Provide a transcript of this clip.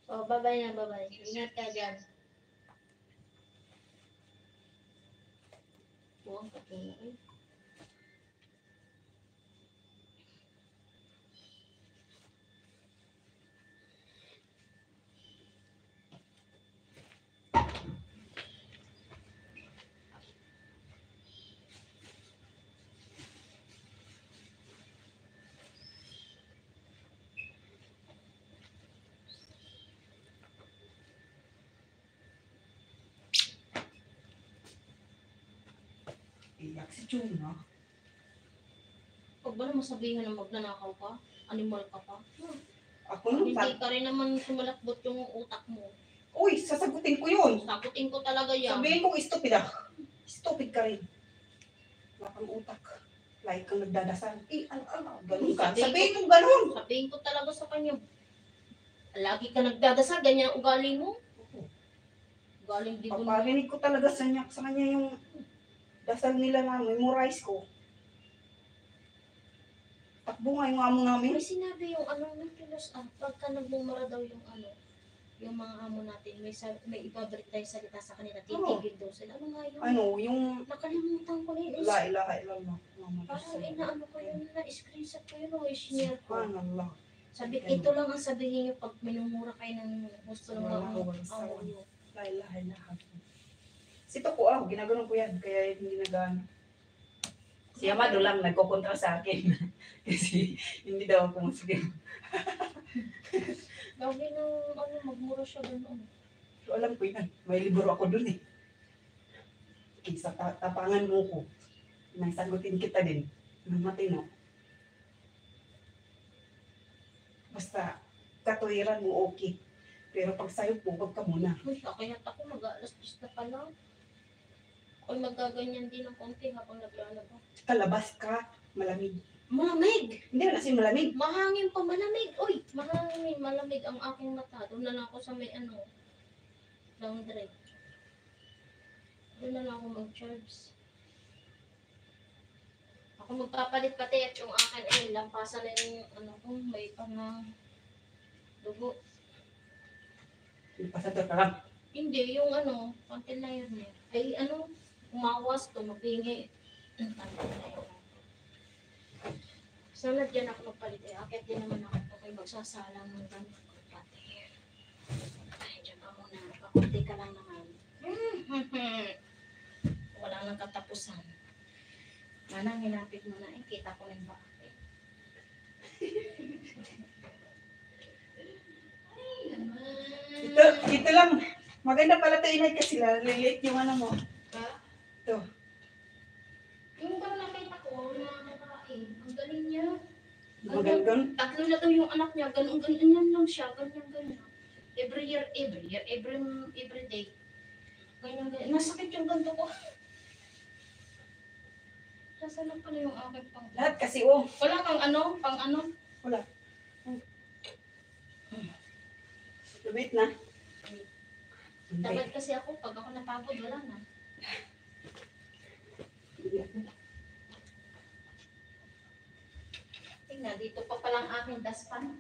Oh, bye-bye na, bye-bye. Ingat ka dyan. Buwang katuna eh. Iyak si Chuna. Huwag ba naman sabihin na magnanakaw ka? Animal ka pa? Ako nung Hindi ka rin naman sumalakbot yung utak mo. Uy, sasagutin ko yun. Sakutin ko talaga yan. Sabihin kong stupid ah. Stupid ka rin. Wala kang utak. Like kang nagdadasal. Ganun ka. Sabihin mong ganun. Sabihin ko talaga sa kanya. Lagi ka nagdadasal, ganyan ang ugali mo. Galing di mo naman. Paparinig ko talaga sa kanya yung dasal nila na memorize ko. Takbo nga yung amo namin. May sinabi yung ano ng kilos, pagka nagmumura daw yung ano, yung mga amo natin, may ibabalik tayo salita sa kanila, titigil daw sila. Ano nga yun? Ano, yung Nakalimutan ko na yun. la ilaha illallah. Parang inaano ko yun, na-screenshot ko yun, o i-share ko. Subhanallah. Sabi, ito lang ang sabihin nyo pag minumura kayo ng gusto ng mga amo nyo. La ilaha illallah. Sito ko ginaganon ko yan, kaya hindi nagano. Si Amado lang nagkokontra sa akin. Kasi hindi daw ako masugin. Lagi nang magmura siya ganoon. So alam ko yan, may libro ako dun eh. Sa tapangan mo ko, nang sagutin kita din, ng matino. Basta, katuwiran mo okay. Pero pag sa'yo po, wag ka muna. Uy, kaya ako mag-alas-10 na pala. Ako'y magaganyan din ng konti habang naglalaba. Kalabas ka, malamig. Malamig! Hindi na kasi malamig. Mahangin pa, malamig. Uy, mahangin, malamig ang aking mata. Doon na lang ako sa may laundry. Doon na lang ako mag-charge. Ako magpapalit pati at yung akin lampasan na yung may dugo. Pasador ka lang. Hindi, yung pantil na yun eh. Ay umawas to, mabingi. Pantil na yun. Sana dyan ako magpalit eh. Akit din naman ako kay magsasalang ng gamit ko pati. Ay, dyan ka muna. Kakunti ka lang naman. Wala nang katapusan. Manang hinapit mo na kita ko rin ba? Ay, naman. Ito lang. Maganda pala ito inay kasi late yung ano mo. Ha? Ito. Yung bang nakita ko na babae, ang galing niya. Magandang. Tatlo na daw yung anak niya, ganyan lang siya, ganyan. Every day. Ganyan. Nasakit yung ganto ko. Nasaan lang pala yung aking pang... Lahat kasi Wala kang pang Wala. Wait na. Tamad kasi ako, pag ako napagod, wala na. Tingnan, dito pa palang aking daspan.